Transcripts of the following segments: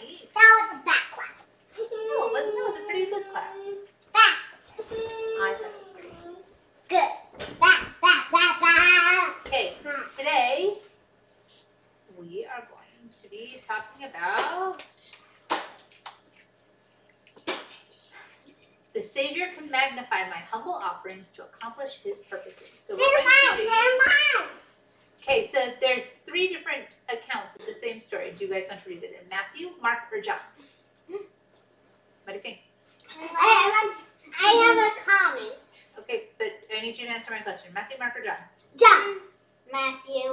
eat. That was a bad clap. No, it wasn't. That was a pretty good clap. Back. I thought it was pretty good. Good. Back. Okay, today we are going to be talking about the Savior can magnify my humble offerings to accomplish his purposes. So They're mine. okay, so there's 3 different accounts of the same story. Do you guys want to read it in Matthew, Mark, or John? What do you think? I have a comment. Okay, but I need you to answer my question. Matthew, Mark, or John? John. Matthew.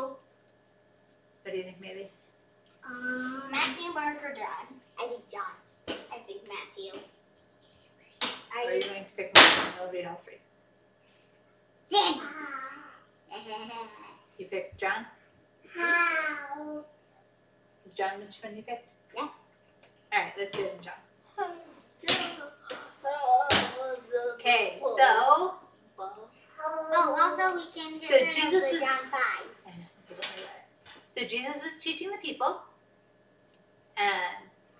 What do you think, maybe? Matthew, Mark, or John? I think John. I think Matthew. Or are you going to pick one? I'll read all 3. Then. You picked John? How? Is John which one you picked? Yeah. All right, let's do it in John. Okay, so. Also we can So Jesus was. John 5. I know, okay, don't worry about it. So Jesus was teaching the people,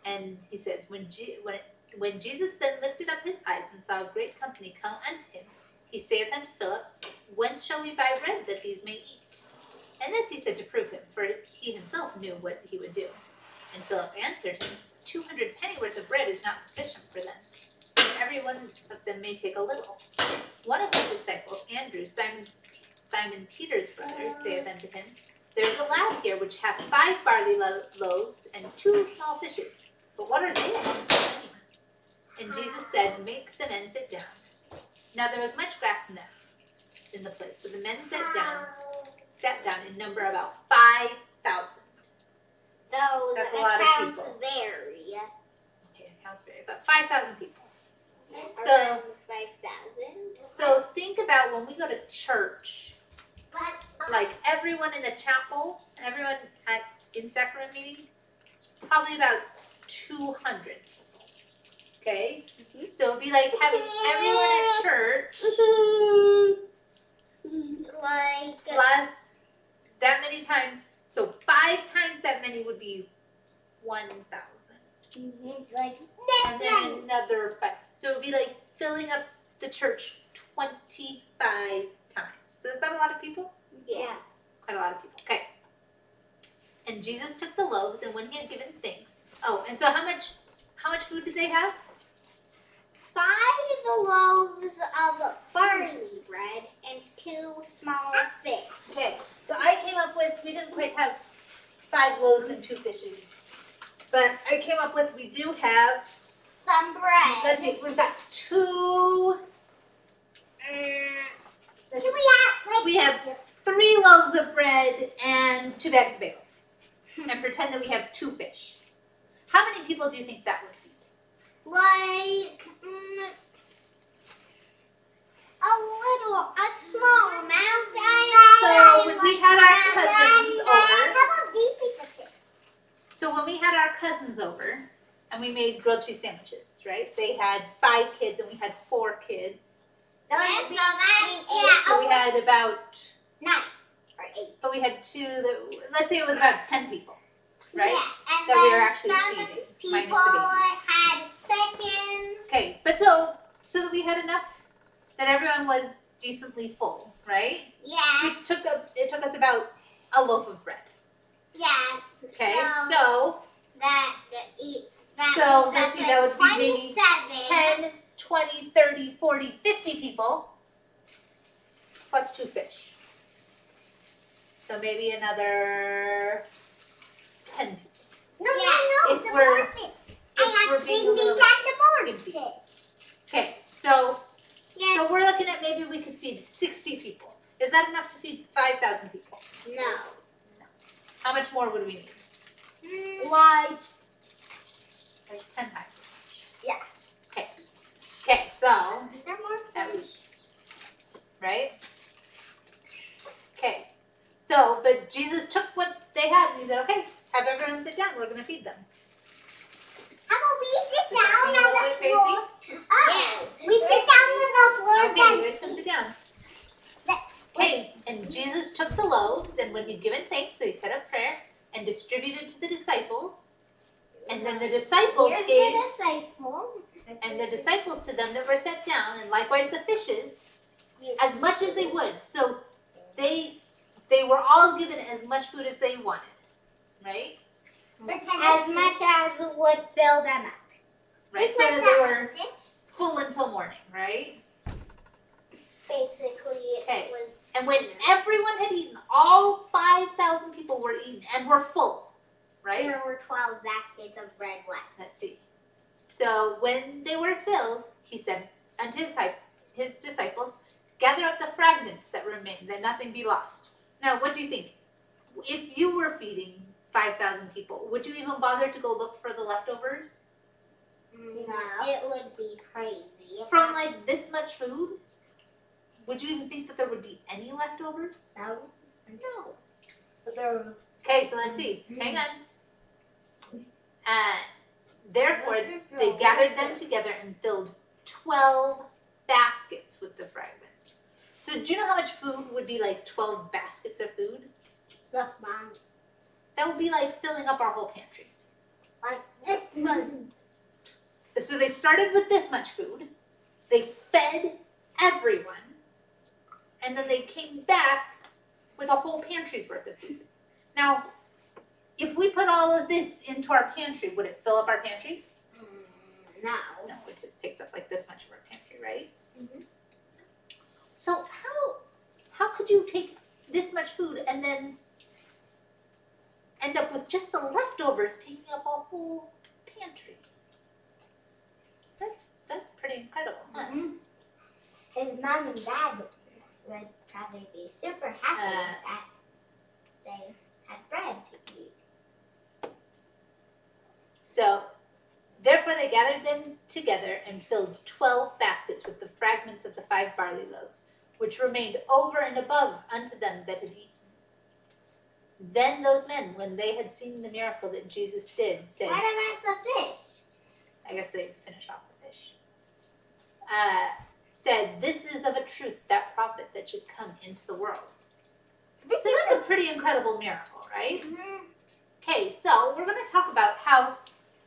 and he says, when Jesus then lifted up his eyes and saw a great company come unto him, he saith unto Philip, whence shall we buy bread that these may eat? And this he said to prove him, for he himself knew what he would do. And Philip answered him, 200 pennyworth of bread is not sufficient for them, and every one of them may take a little. One of his disciples, Andrew, Simon Peter's brother, saith unto him, there is a lad here which hath 5 barley loaves and 2 small fishes. But what are they amongst so many? And Jesus said, make the men sit down. Now there was much grass in the place. So the men sat down in number about 5,000. Though That's the a lot of accounts people. vary. Okay, accounts vary, but 5,000 people. So- Around 5,000. So think about when we go to church, like everyone in the chapel, everyone in sacrament meeting, it's probably about 200. Okay? So it'd be like having everyone at church Like plus that many times. So 5 times that many would be 1,000. like And then another 5. So it'd be like filling up the church 25 times. So is that a lot of people? yeah. It's quite a lot of people. Okay. And Jesus took the loaves, and when he had given thanks. Oh, and so how much food did they have? 5 loaves of barley bread and 2 small fish. Okay. So I came up with, we didn't quite have 5 loaves and 2 fishes. But I came up with, we do have, Some bread. let's see, we've got 2, we have 3 loaves of bread and 2 bags of bagels. And pretend that we have 2 fish. How many people do you think that would feed? Like a small amount. So when we had our cousins over, How about these piece of fish? so when we had our cousins over, and we made grilled cheese sandwiches, right? They had 5 kids, and we had 4 kids. So So we had about, 9 or 8. but we had 2 that, let's say it was about 10 people, right? Yeah, and That we then were actually some feeding, people minus the baby. had seconds. Okay, but so that we had enough that everyone was decently full, right? Yeah, It took us about a loaf of bread. yeah. Okay, so that So, let's see, that would be maybe 27. 10, 20, 30, 40, 50 people plus 2 fish. So maybe another 10 people. No, If the we're- more fish. if I we're have being a little the more skimpy. fish. Okay, so Yeah. we're looking at maybe we could feed 60 people. Is that enough to feed 5,000 people? No. How much more would we need? Like, Like 10 times as much. yeah. Okay, so Is there more at fish? least, right? Okay, so, but Jesus took what they had and he said, okay, have everyone sit down, we're going to feed them. How about we sit Does that down seem a on little the bit floor? crazy? Oh, we sit down on the floor. Okay, then you guys can sit down. Okay, and Jesus took the loaves, and when he'd given thanks, so he said a prayer and distributed to the disciples, And then the disciples Here's gave, the disciple. and the disciples to them that were set down, and likewise the fishes, as much as they would. So they were all given as much food as they wanted, right? As much as would fill them up. Right, so that they were full until morning, right? Basically, Okay. it was. And when everyone had eaten, all 5,000 people were eaten and were full, right? There were 12 baskets of bread left. Let's see. So when they were filled, he said unto his disciples, gather up the fragments that remain, that nothing be lost. Now, what do you think? If you were feeding 5,000 people, would you even bother to go look for the leftovers? No. It would be crazy. From like this much food? Would you even think that there would be any leftovers? No. No. But there was. Okay, so let's see. Hang on. Therefore, they gathered them together and filled 12 baskets with the fragments. So do you know how much food would be like 12 baskets of food? Look, Mom. That would be like filling up our whole pantry. Like this much. So they started with this much food. They fed everyone. And then they came back with a whole pantry's worth of food. Now, if we put all of this into our pantry, would it fill up our pantry? No. No, it takes up like this much of our pantry, right? Mhm. So how could you take this much food and then end up with just the leftovers taking up a whole pantry? That's pretty incredible, huh? Mm-hmm. His mom and dad would probably be super happy that they had bread to eat. So, therefore they gathered them together and filled 12 baskets with the fragments of the 5 barley loaves, which remained over and above unto them that had eaten. Then those men, when they had seen the miracle that Jesus did, said, What about the fish? I guess they finish off the fish, said, this is of a truth that prophet that should come into the world. So that's a pretty incredible miracle, right? Mm-hmm. Okay, so we're going to talk about how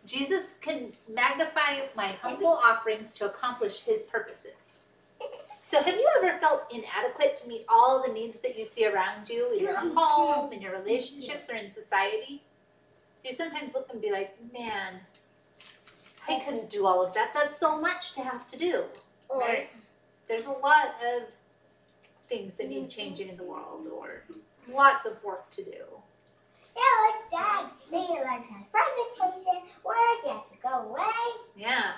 Jesus can magnify my humble offerings to accomplish his purposes. So have you ever felt inadequate to meet all the needs that you see around you in your home, in your relationships, or in society? You sometimes look and be like, man, I couldn't do all of that. That's so much to have to do, right? There's a lot of things that need changing in the world, or lots of work to do. Yeah, like Dad. He likes his presentation, work, he has to go away. Yeah.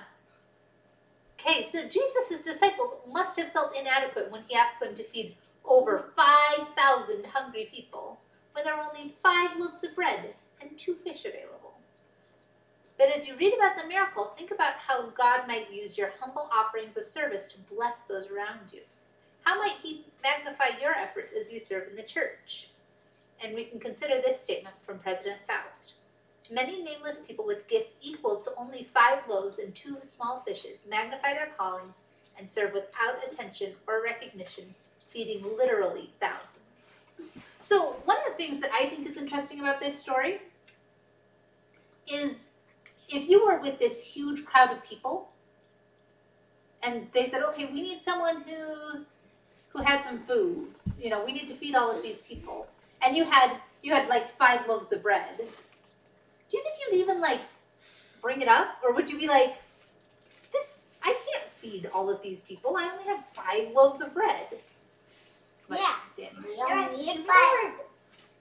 Okay, so Jesus' disciples must have felt inadequate when he asked them to feed over 5,000 hungry people when there were only 5 loaves of bread and 2 fish available. But as you read about the miracle, think about how God might use your humble offerings of service to bless those around you. How might he magnify your efforts as you serve in the church? And we can consider this statement from President Faust. Many nameless people with gifts equal to only 5 loaves and 2 small fishes magnify their callings and serve without attention or recognition, feeding literally thousands. So one of the things that I think is interesting about this story is if you were with this huge crowd of people and they said, okay, we need someone who has some food, you know, we need to feed all of these people, and you had like 5 loaves of bread, do you think you'd even like bring it up? Or would you be like, I can't feed all of these people, I only have 5 loaves of bread? But, Yeah. Danny. We only need more.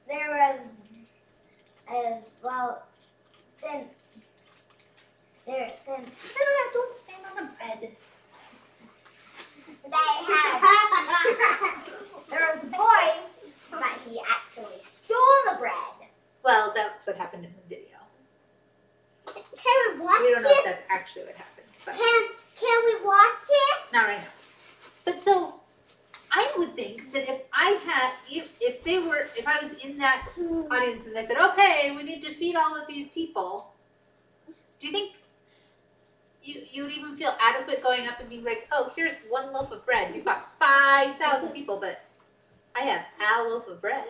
There was, well, since Don't stand on the bread. they had, there was a boy, but he actually stole the bread. Well, that's what happened in the video. Can we watch We don't know if it? that's actually what happened, but Can we watch it? not right now. But so I would think that if I was in that audience and they said, okay, we need to feed all of these people, do you think you would even feel adequate going up and being like, oh, here's 1 loaf of bread. You've got 5,000 people, but I have a loaf of bread.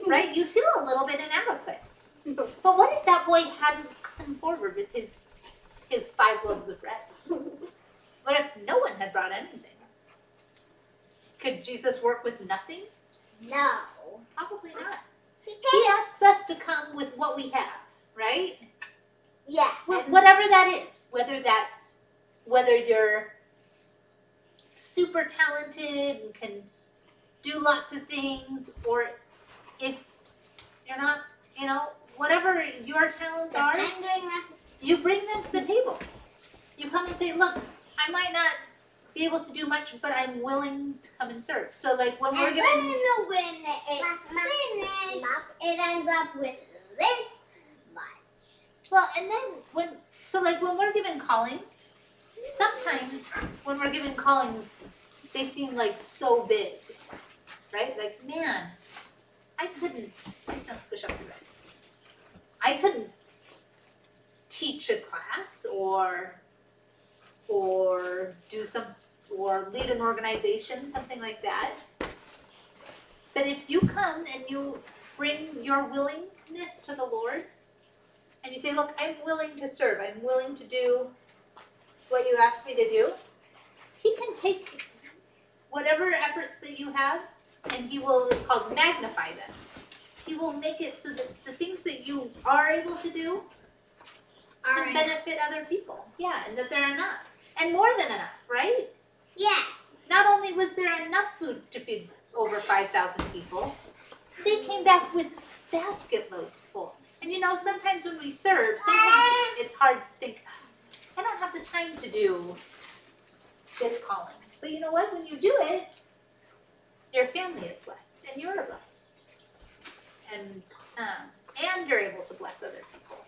Right? You'd feel a little bit inadequate. But what if that boy hadn't come forward with his 5 loaves of bread? What if no one had brought anything? Could Jesus work with nothing? No. Probably not. He He asks us to come with what we have, right? Yeah. Whatever that is, whether you're super talented and can do lots of things, or if you're not, whatever your talents are, you bring them to the table. You come and say, look, I might not be able to do much, but I'm willing to come and serve. So like when we're given... when it's finished, it ends up with this much. Well, and then when we're given callings, sometimes when we're given callings, they seem like so big, right? Like, man, I couldn't, please don't squish up your bed. I couldn't teach a class or lead an organization, something like that. But if you come and you bring your willingness to the Lord, and you say, look, I'm willing to serve, I'm willing to do what you asked me to do, He can take whatever efforts that you have, and He will, it's called magnify them. He will make it so that the things that you are able to do can benefit other people. Yeah, and that they're enough. And more than enough, right? Yeah. Not only was there enough food to feed over 5,000 people, they came back with basket loads full. And sometimes when we serve, sometimes it's hard to think, I don't have the time to do this calling. But you know what? When you do it, your family is blessed, and you're blessed. And you're able to bless other people.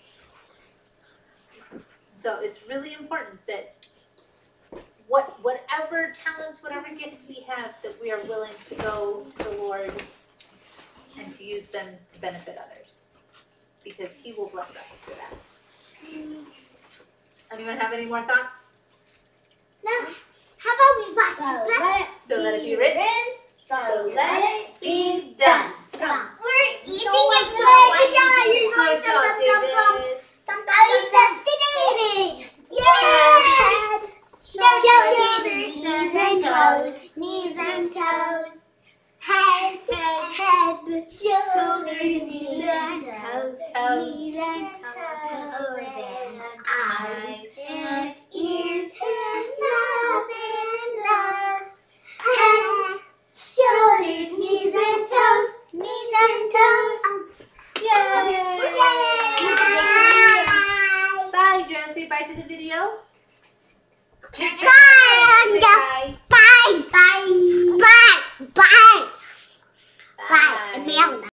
So it's really important that whatever talents, whatever gifts we have, that we are willing to go to the Lord and to use them to benefit others, because He will bless us for that. Anyone have any more thoughts? No. How about we watch So let it be written. So let it be done. We're eating Good job, David. Yeah! Shoulders, knees and toes, knees and toes. Head, shoulders, knees and toes, knees and toes, and eyes and ears and mouth and nose. Head, shoulders, knees and toes, knees and toes. Yay! Yay! Bye, do you want to say bye to the video? Bye, Say bye. Bye, bye, bye, bye, bye. Bye. Bye.